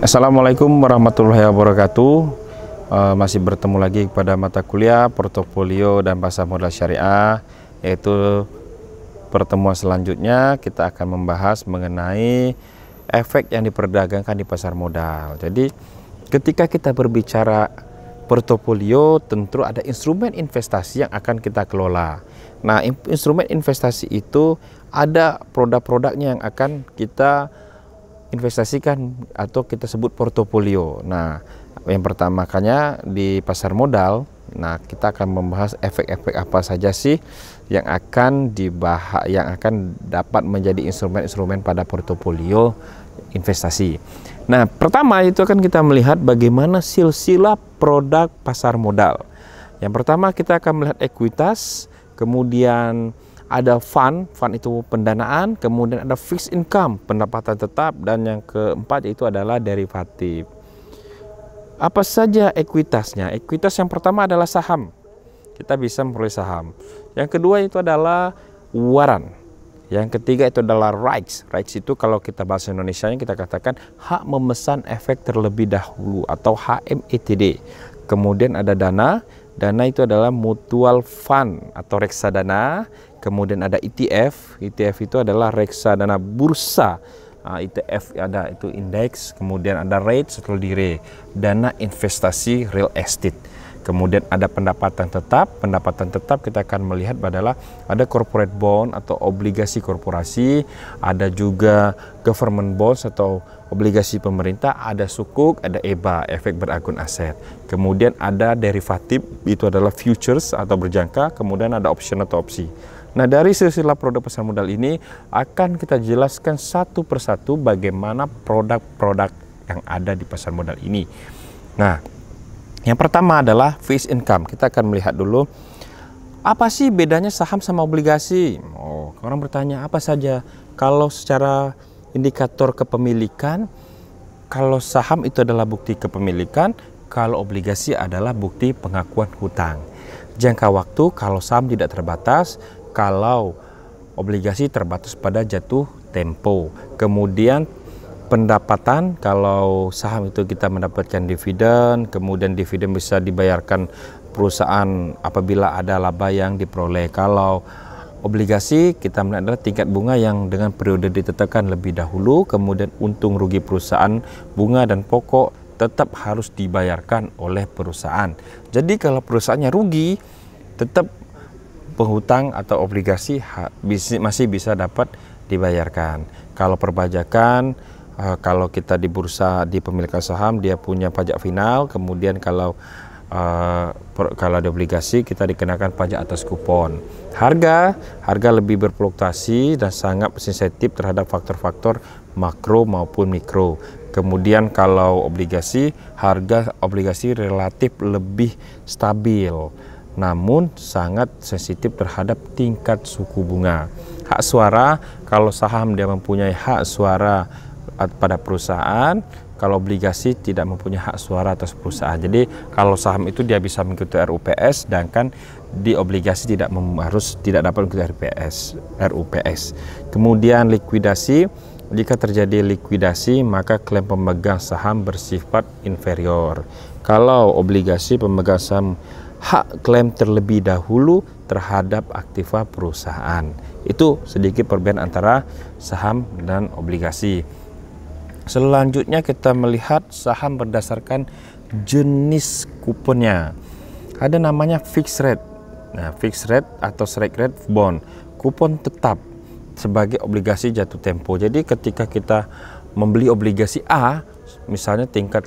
Assalamualaikum warahmatullahi wabarakatuh. Masih bertemu lagi pada mata kuliah portofolio dan pasar modal syariah, yaitu pertemuan selanjutnya kita akan membahas mengenai efek yang diperdagangkan di pasar modal. Jadi ketika kita berbicara portofolio, tentu ada instrumen investasi yang akan kita kelola. Nah, instrumen investasi itu ada produk-produknya yang akan kita investasikan atau kita sebut portofolio. Nah, yang pertama makanya di pasar modal, nah kita akan membahas efek-efek apa saja sih yang akan dapat menjadi instrumen-instrumen pada portofolio investasi. Nah, pertama itu akan kita melihat bagaimana silsilah produk pasar modal. Yang pertama kita akan melihat ekuitas, kemudian ada fund itu pendanaan, kemudian ada fixed income, pendapatan tetap, dan yang keempat itu adalah derivatif. Apa saja ekuitasnya? Ekuitas yang pertama adalah saham. Kita bisa memperoleh saham. Yang kedua itu adalah waran. Yang ketiga itu adalah rights. Rights itu kalau kita bahasa Indonesianya kita katakan hak memesan efek terlebih dahulu atau HMETD. Kemudian ada dana. Dana itu adalah mutual fund atau reksadana. Kemudian ada ETF. ETF itu adalah reksadana bursa. ETF ada itu indeks. Kemudian ada rates atau dire. Dana investasi real estate. Kemudian ada pendapatan tetap. Pendapatan tetap kita akan melihat adalah ada corporate bond atau obligasi korporasi. Ada juga government bonds atau obligasi pemerintah. Ada sukuk, ada EBA, efek beragun aset. Kemudian ada derivatif, itu adalah futures atau berjangka. Kemudian ada option atau opsi. Nah, dari silsilah produk pasar modal ini akan kita jelaskan satu persatu bagaimana produk-produk yang ada di pasar modal ini. Nah, yang pertama adalah fixed income. Kita akan melihat dulu apa sih bedanya saham sama obligasi. Orang bertanya apa saja. Kalau secara indikator kepemilikan, kalau saham itu adalah bukti kepemilikan, kalau obligasi adalah bukti pengakuan hutang. Jangka waktu kalau saham tidak terbatas, kalau obligasi terbatas pada jatuh tempo. Kemudian pendapatan, kalau saham itu kita mendapatkan dividen, kemudian dividen bisa dibayarkan perusahaan apabila ada laba yang diperoleh. Kalau obligasi kita melihat adalah tingkat bunga yang dengan periode ditetapkan lebih dahulu, kemudian untung rugi perusahaan, bunga dan pokok tetap harus dibayarkan oleh perusahaan. Jadi kalau perusahaannya rugi, tetap penghutang atau obligasi masih bisa dapat dibayarkan. Kalau perpajakan, kalau kita di bursa di pemilikan saham dia punya pajak final, kemudian kalau di obligasi kita dikenakan pajak atas kupon. Harga lebih berfluktuasi dan sangat sensitif terhadap faktor-faktor makro maupun mikro. Kemudian kalau obligasi, harga obligasi relatif lebih stabil, namun sangat sensitif terhadap tingkat suku bunga. Hak suara, kalau saham dia mempunyai hak suara pada perusahaan, kalau obligasi tidak mempunyai hak suara atas perusahaan. Jadi kalau saham itu dia bisa mengikuti RUPS, sedangkan di obligasi tidak dapat mengikuti RUPS. Kemudian likuidasi, jika terjadi likuidasi maka klaim pemegang saham bersifat inferior. Kalau obligasi pemegang saham hak klaim terlebih dahulu terhadap aktiva perusahaan. Itu sedikit perbedaan antara saham dan obligasi. Selanjutnya kita melihat saham berdasarkan jenis kuponnya. Ada namanya fixed rate. Nah, fixed rate atau strike rate bond, kupon tetap sebagai obligasi jatuh tempo. Jadi ketika kita membeli obligasi A, misalnya tingkat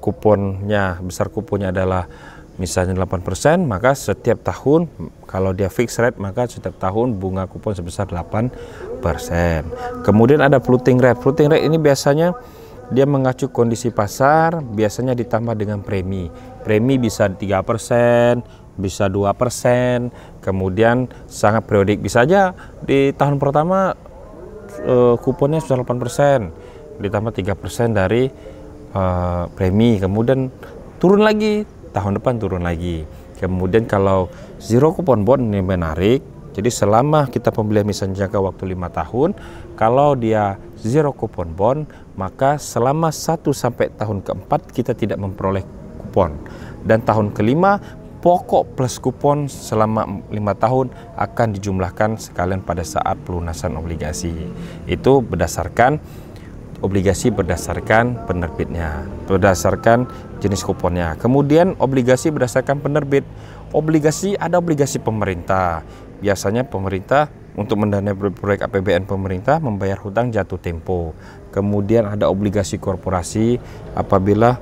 kuponnya, besar kuponnya adalah misalnya 8%, maka setiap tahun kalau dia fixed rate maka setiap tahun bunga kupon sebesar 8%. Kemudian ada floating rate. Floating rate ini biasanya dia mengacu kondisi pasar, biasanya ditambah dengan premi. Premi bisa 3%, bisa 2%, kemudian sangat periodik. Bisa aja di tahun pertama kuponnya sudah 8%, ditambah 3% dari premi, kemudian turun lagi, tahun depan turun lagi. Kemudian kalau zero coupon bond ini menarik, Jadi selama kita pembelian misalnya jangka waktu 5 tahun, kalau dia zero coupon bond, maka selama 1 sampai tahun keempat kita tidak memperoleh kupon. Dan tahun kelima, pokok plus kupon selama 5 tahun akan dijumlahkan sekalian pada saat pelunasan obligasi. Itu berdasarkan obligasi berdasarkan penerbitnya, berdasarkan jenis kuponnya. Kemudian obligasi berdasarkan penerbit. Obligasi, ada obligasi pemerintah. Biasanya pemerintah untuk mendanai proyek APBN pemerintah membayar hutang jatuh tempo. Kemudian ada obligasi korporasi apabila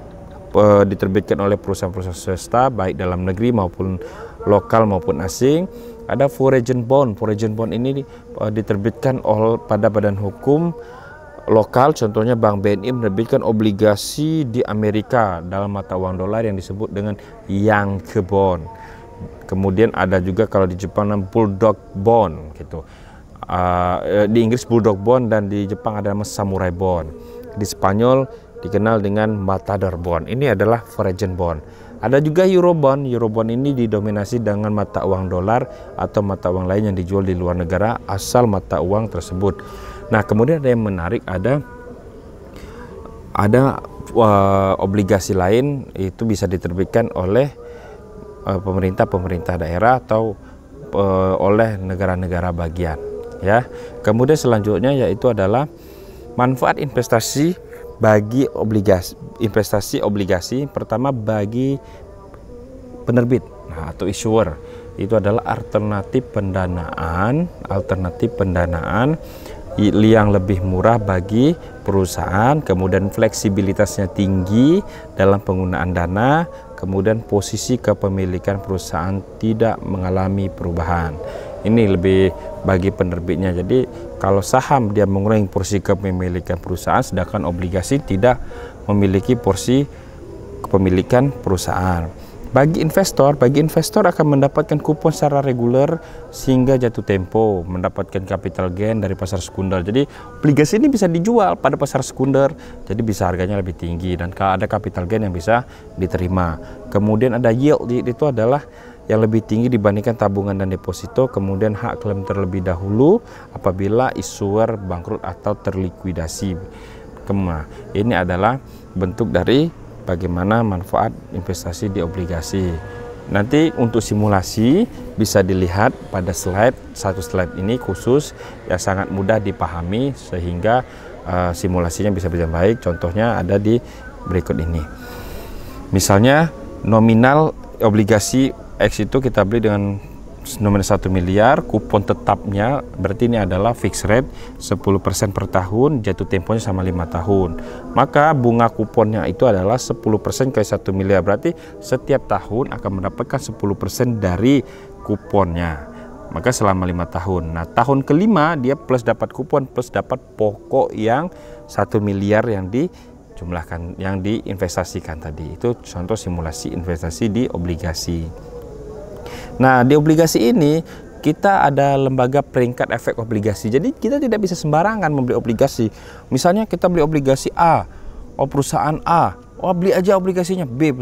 diterbitkan oleh perusahaan-perusahaan swasta baik dalam negeri maupun lokal maupun asing. Ada foreign bond. Foreign bond ini diterbitkan pada badan hukum lokal, contohnya Bank BNI menerbitkan obligasi di Amerika dalam mata uang dolar yang disebut dengan Yankee bond. Kemudian ada juga kalau di Jepang Bulldog bond gitu. Di Inggris Bulldog bond dan di Jepang ada nama Samurai bond. Di Spanyol dikenal dengan Matador bond. Ini adalah foreign bond. Ada juga Eurobond. Eurobond ini didominasi dengan mata uang dolar atau mata uang lain yang dijual di luar negara asal mata uang tersebut. Nah, kemudian ada yang menarik, ada obligasi lain, itu bisa diterbitkan oleh pemerintah daerah atau oleh negara-negara bagian, ya. Kemudian selanjutnya yaitu adalah manfaat investasi bagi investasi obligasi. Pertama bagi penerbit, atau issuer, itu adalah alternatif pendanaan yang lebih murah bagi perusahaan, kemudian fleksibilitasnya tinggi dalam penggunaan dana, kemudian posisi kepemilikan perusahaan tidak mengalami perubahan. Ini lebih bagi penerbitnya. Jadi kalau saham dia mengurangi porsi kepemilikan perusahaan, sedangkan obligasi tidak memiliki porsi kepemilikan perusahaan. Bagi investor akan mendapatkan kupon secara reguler sehingga jatuh tempo, mendapatkan capital gain dari pasar sekunder. Jadi obligasi ini bisa dijual pada pasar sekunder, jadi bisa harganya lebih tinggi dan kalau ada capital gain yang bisa diterima. Kemudian ada yield, itu adalah yang lebih tinggi dibandingkan tabungan dan deposito. Kemudian hak klaim terlebih dahulu apabila issuer bangkrut atau terlikuidasi. Ini adalah bentuk dari bagaimana manfaat investasi di obligasi. Nanti untuk simulasi bisa dilihat pada satu slide ini khusus yang sangat mudah dipahami sehingga simulasinya bisa berjalan baik. Contohnya ada di berikut ini. Misalnya nominal obligasi X itu kita beli dengan nominal 1 miliar, kupon tetapnya berarti ini adalah fixed rate 10% per tahun, jatuh temponya sama 5 tahun. Maka bunga kuponnya itu adalah 10% kali 1 miliar, berarti setiap tahun akan mendapatkan 10% dari kuponnya. Maka selama 5 tahun. Nah, tahun kelima dia plus dapat kupon plus dapat pokok yang 1 miliar yang dijumlahkan, yang diinvestasikan tadi. Itu contoh simulasi investasi di obligasi. Nah, di obligasi ini kita ada lembaga peringkat efek obligasi. Jadi kita tidak bisa sembarangan membeli obligasi. Misalnya kita beli obligasi A, perusahaan A, beli aja obligasinya B.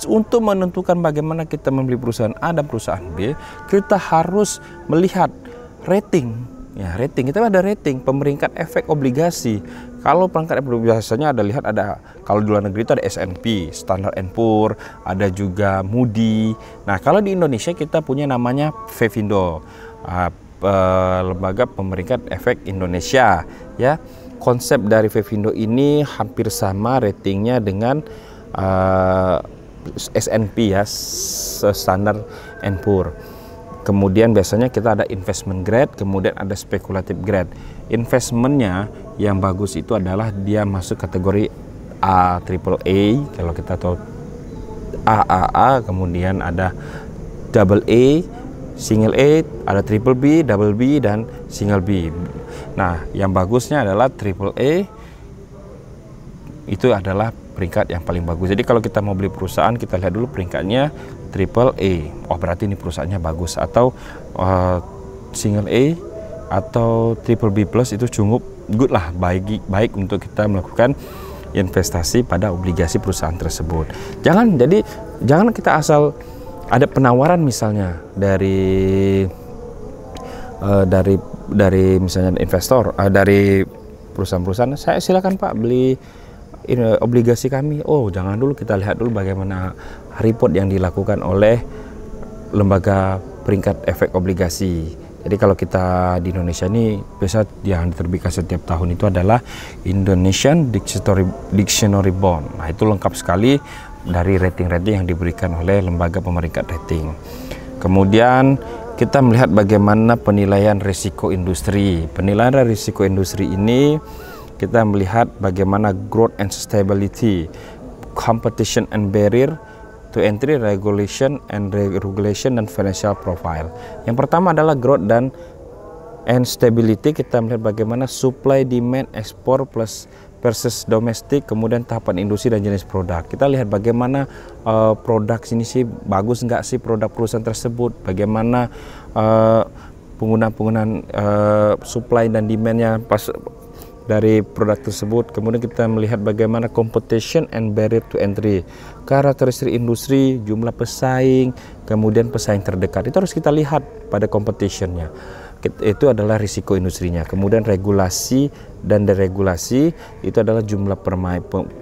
Untuk menentukan bagaimana kita membeli perusahaan A dan perusahaan B, kita harus melihat rating. Ya, rating, kita ada rating pemeringkat efek obligasi. Kalau peringkat efek biasanya ada kalau di luar negeri itu ada S&P, Standard & Poor, ada juga Moody. Nah, kalau di Indonesia kita punya namanya Fevindo, lembaga pemeringkat efek Indonesia. Ya, konsep dari Fevindo ini hampir sama ratingnya dengan S&P ya, Standard & Poor. Kemudian biasanya kita ada investment grade, kemudian ada speculative grade. Investmentnya yang bagus itu adalah dia masuk kategori A, triple A, kalau kita tahu AAA, kemudian ada double A, single A, ada triple B, double B, dan single B. Nah, yang bagusnya adalah triple A, itu adalah peringkat yang paling bagus. Jadi kalau kita mau beli perusahaan, kita lihat dulu peringkatnya triple A. Oh, berarti ini perusahaannya bagus. Atau single A atau triple B plus itu cukup good lah, baik untuk kita melakukan investasi pada obligasi perusahaan tersebut. Jangan kita asal ada penawaran misalnya dari dari misalnya investor, dari perusahaan-perusahaan, saya silakan Pak beli obligasi kami. Oh, jangan dulu, kita lihat dulu bagaimana report yang dilakukan oleh lembaga peringkat efek obligasi. Jadi kalau kita di Indonesia ini biasa yang diterbitkan setiap tahun itu adalah Indonesian Dictionary Bond. Nah, itu lengkap sekali dari rating-rating yang diberikan oleh lembaga pemeringkat rating. Kemudian kita melihat bagaimana penilaian risiko industri. Penilaian risiko industri ini kita melihat bagaimana growth and stability, competition and barrier to entry, regulation and regulation, dan financial profile. Yang pertama adalah growth dan stability. Kita melihat bagaimana supply, demand, ekspor plus versus domestik, kemudian tahapan industri dan jenis produk. Kita lihat bagaimana produk ini sih bagus nggak sih produk perusahaan tersebut, bagaimana penggunaan supply dan demandnya pas dari produk tersebut. Kemudian kita melihat bagaimana competition and barrier to entry, karakteristik industri, jumlah pesaing, kemudian pesaing terdekat. Itu harus kita lihat pada competitionnya. Itu adalah risiko industrinya. Kemudian regulasi dan deregulasi, itu adalah jumlah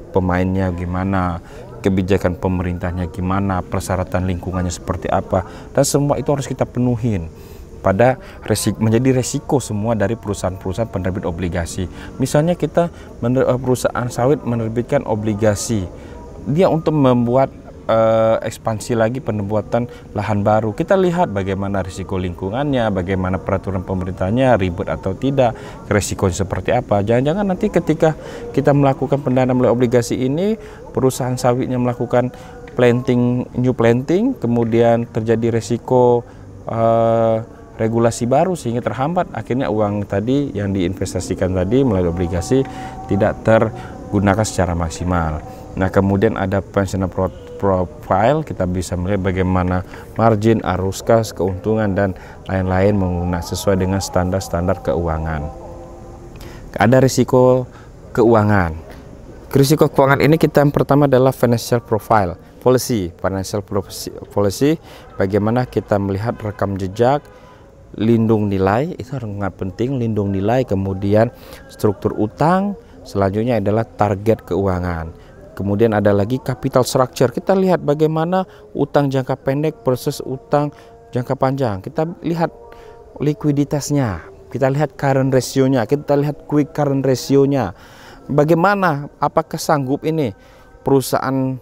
pemainnya gimana, kebijakan pemerintahnya gimana, persyaratan lingkungannya seperti apa, dan semua itu harus kita penuhin pada menjadi resiko semua dari perusahaan-perusahaan penerbit obligasi. Misalnya kita perusahaan sawit menerbitkan obligasi, dia untuk membuat ekspansi lagi pembuatan lahan baru. Kita lihat bagaimana risiko lingkungannya, bagaimana peraturan pemerintahnya, ribet atau tidak, resikonya seperti apa. Jangan-jangan nanti ketika kita melakukan pendanaan melalui obligasi ini, perusahaan sawitnya melakukan new planting, kemudian terjadi resiko regulasi baru sehingga terhambat, akhirnya uang tadi yang diinvestasikan tadi melalui obligasi tidak tergunakan secara maksimal. Nah, kemudian ada pensiun profile, kita bisa melihat bagaimana margin, arus kas, keuntungan, dan lain-lain menggunakan sesuai dengan standar-standar keuangan. Ada risiko keuangan. Risiko keuangan ini kita yang pertama adalah financial profile policy. Financial policy, bagaimana kita melihat rekam jejak, lindung nilai, itu sangat penting, lindung nilai, kemudian struktur utang, selanjutnya adalah target keuangan. Kemudian ada lagi capital structure, kita lihat bagaimana utang jangka pendek versus utang jangka panjang. Kita lihat likuiditasnya, kita lihat current ratio-nya, kita lihat quick current ratio-nya. Bagaimana, apakah sanggup ini perusahaan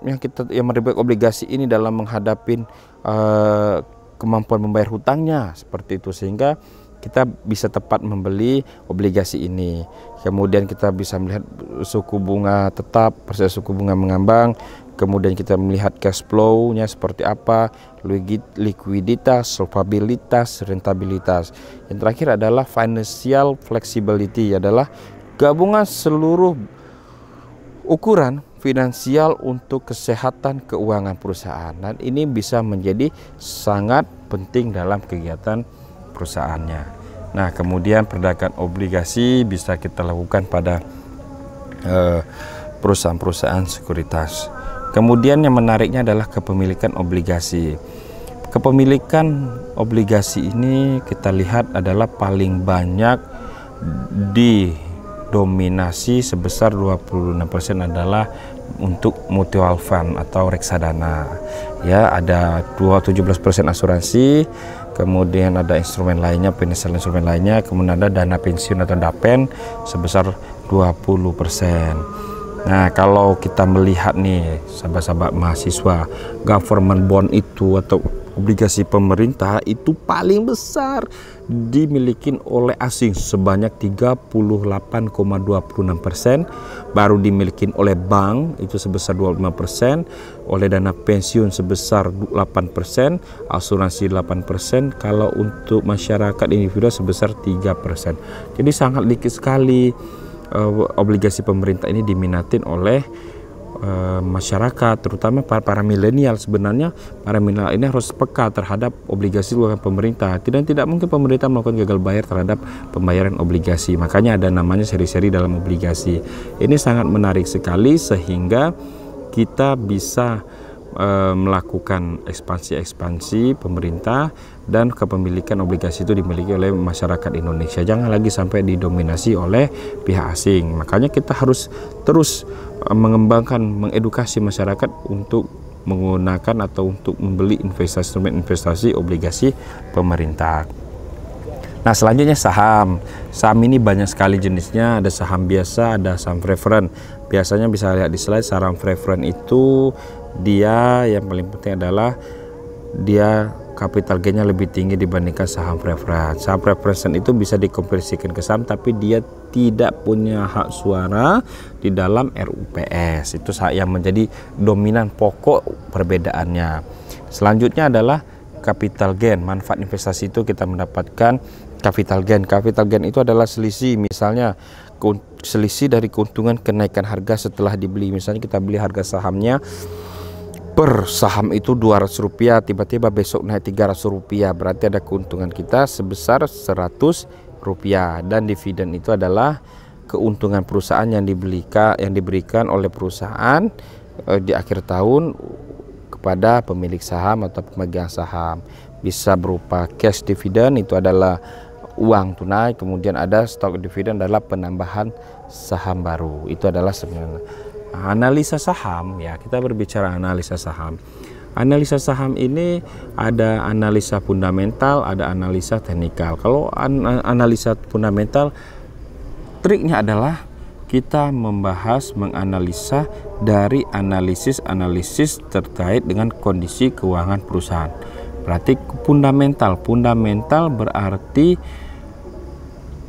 yang menerbit obligasi ini dalam menghadapi kemampuan membayar hutangnya, seperti itu, sehingga kita bisa tepat membeli obligasi ini. Kemudian kita bisa melihat suku bunga tetap, persen suku bunga mengambang, kemudian kita melihat cash flow-nya seperti apa, likuiditas, solvabilitas, rentabilitas. Yang terakhir adalah financial flexibility, adalah gabungan seluruh ukuran finansial untuk kesehatan keuangan perusahaan, dan ini bisa menjadi sangat penting dalam kegiatan perusahaannya. Nah, kemudian perdagangan obligasi bisa kita lakukan pada perusahaan-perusahaan sekuritas. Kemudian yang menariknya adalah kepemilikan obligasi. Kepemilikan obligasi ini kita lihat adalah paling banyak didominasi sebesar 26% adalah untuk mutual fund atau reksadana. Ya, ada 17% asuransi, kemudian ada instrumen lainnya, financial instrumen lainnya, kemudian ada dana pensiun atau DAPEN sebesar 20%. Nah, kalau kita melihat nih sahabat-sahabat mahasiswa, government bond itu atau obligasi pemerintah itu paling besar dimiliki oleh asing sebanyak 38,26%, baru dimiliki oleh bank itu sebesar 25%, oleh dana pensiun sebesar 8%, asuransi 8%, kalau untuk masyarakat individu sebesar 3%. Jadi sangat dikit sekali obligasi pemerintah ini diminatin oleh masyarakat, terutama para milenial. Sebenarnya para milenial ini harus peka terhadap obligasi luar pemerintah. Tidak mungkin pemerintah melakukan gagal bayar terhadap pembayaran obligasi. Makanya ada namanya seri-seri dalam obligasi. Ini sangat menarik sekali sehingga kita bisa melakukan ekspansi pemerintah dan kepemilikan obligasi itu dimiliki oleh masyarakat Indonesia. Jangan lagi sampai didominasi oleh pihak asing. Makanya kita harus terus mengembangkan, mengedukasi masyarakat untuk menggunakan atau untuk membeli instrumen investasi obligasi pemerintah. Nah, selanjutnya saham. Saham ini banyak sekali jenisnya, ada saham biasa, ada saham preference. Biasanya bisa lihat di slide, saham preference itu dia yang paling penting adalah dia capital gainnya lebih tinggi dibandingkan saham preference. Saham preference itu bisa dikonversikan ke saham, tapi dia tidak punya hak suara di dalam RUPS. Itu yang menjadi dominan pokok perbedaannya. Selanjutnya adalah capital gain. Manfaat investasi itu kita mendapatkan capital gain. Capital gain itu adalah selisih, misalnya selisih dari keuntungan kenaikan harga setelah dibeli. Misalnya kita beli harga sahamnya per saham itu Rp200, tiba-tiba besok naik Rp300, berarti ada keuntungan kita sebesar Rp100, dan dividen itu adalah keuntungan perusahaan yang diberikan oleh perusahaan di akhir tahun kepada pemilik saham atau pemegang saham. Bisa berupa cash dividend, itu adalah uang tunai, kemudian ada stock dividend adalah penambahan saham baru. Itu adalah sebenarnya analisa saham. Ya, kita berbicara analisa saham. Analisa saham ini ada analisa fundamental, ada analisa teknikal. Kalau analisa fundamental, triknya adalah kita menganalisa dari analisis terkait dengan kondisi keuangan perusahaan. Berarti fundamental berarti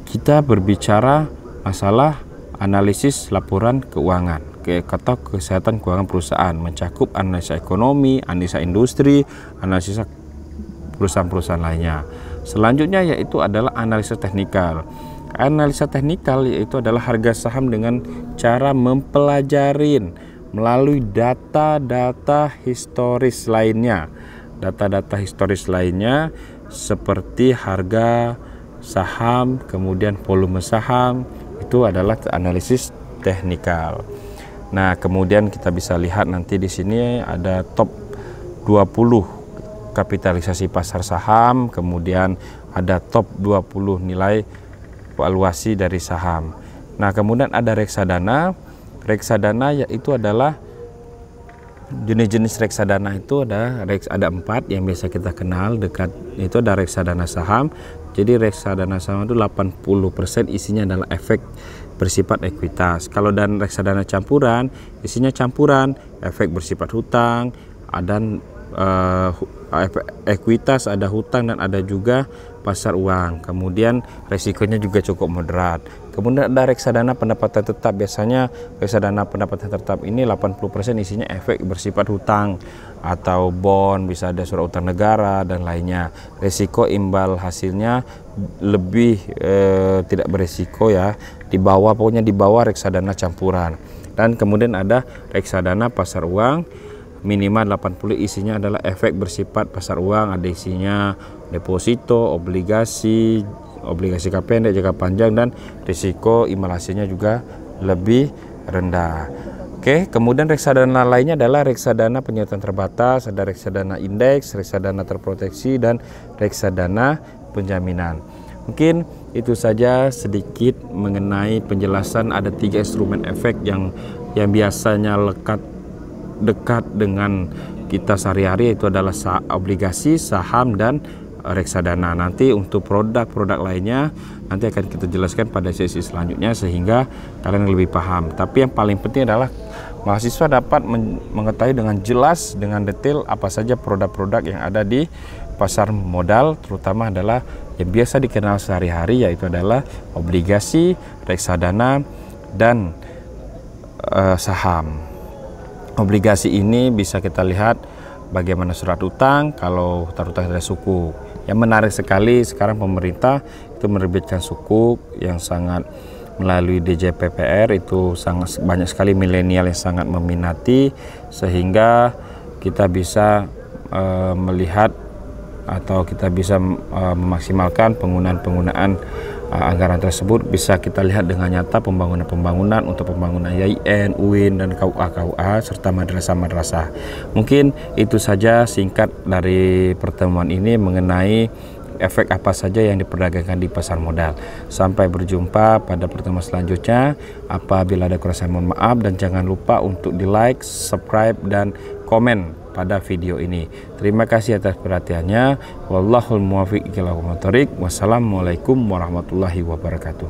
kita berbicara masalah analisis laporan keuangan atau kesehatan keuangan perusahaan, mencakup analisa ekonomi, analisa industri, analisa perusahaan-perusahaan lainnya. Selanjutnya yaitu adalah analisa teknikal. Analisa teknikal yaitu adalah harga saham dengan cara mempelajarin melalui data-data historis lainnya. Data-data historis lainnya seperti harga saham, kemudian volume saham, itu adalah analisis teknikal. Nah, kemudian kita bisa lihat nanti di sini ada top 20 kapitalisasi pasar saham, kemudian ada top 20 nilai valuasi dari saham. Nah, kemudian ada reksadana. Reksadana yaitu adalah jenis-jenis reksadana itu ada 4 yang biasa kita kenal dekat, itu ada reksadana saham. Jadi reksadana saham itu 80% isinya adalah efek bersifat ekuitas. Kalau dan reksadana campuran, isinya campuran efek bersifat hutang, ada ekuitas, ada hutang, dan ada juga pasar uang. Kemudian resikonya juga cukup moderat. Kemudian ada reksadana pendapatan tetap. Biasanya reksadana pendapatan tetap ini 80% isinya efek bersifat hutang atau bond, bisa ada surat utang negara dan lainnya. Resiko imbal hasilnya lebih tidak beresiko ya, pokoknya di bawah reksadana campuran. Dan kemudian ada reksadana pasar uang, minimal 80 isinya adalah efek bersifat pasar uang, ada isinya deposito, obligasi jangka pendek, jangka panjang, dan risiko imbal hasilnya juga lebih rendah. Oke, kemudian reksadana lainnya adalah reksadana penyertaan terbatas, ada reksadana indeks, reksadana terproteksi, dan reksadana penjaminan. Mungkin itu saja sedikit mengenai penjelasan ada 3 instrumen efek yang biasanya dekat dengan kita sehari-hari, itu adalah obligasi, saham, dan reksadana. Nanti untuk produk-produk lainnya nanti akan kita jelaskan pada sesi selanjutnya sehingga kalian lebih paham. Tapi yang paling penting adalah mahasiswa dapat mengetahui dengan jelas, dengan detail apa saja produk-produk yang ada di pasar modal, terutama adalah yang biasa dikenal sehari-hari, yaitu adalah obligasi, reksadana, dan saham. Obligasi ini bisa kita lihat bagaimana surat utang, kalau surat utang ada sukuk. Yang menarik sekali sekarang pemerintah itu menerbitkan sukuk yang sangat melalui DJPPR, itu sangat banyak sekali milenial yang sangat meminati, sehingga kita bisa melihat atau kita bisa memaksimalkan penggunaan anggaran tersebut bisa kita lihat dengan nyata pembangunan untuk pembangunan YIN, UIN, dan KUA serta madrasah-madrasah. Mungkin itu saja singkat dari pertemuan ini mengenai efek apa saja yang diperdagangkan di pasar modal. Sampai berjumpa pada pertemuan selanjutnya. Apabila ada kurang mohon maaf, dan jangan lupa untuk di like, subscribe, dan komen pada video ini. Terima kasih atas perhatiannya. Wallahul muwaffiq ila aqwamit thoriq. Wassalamualaikum warahmatullahi wabarakatuh.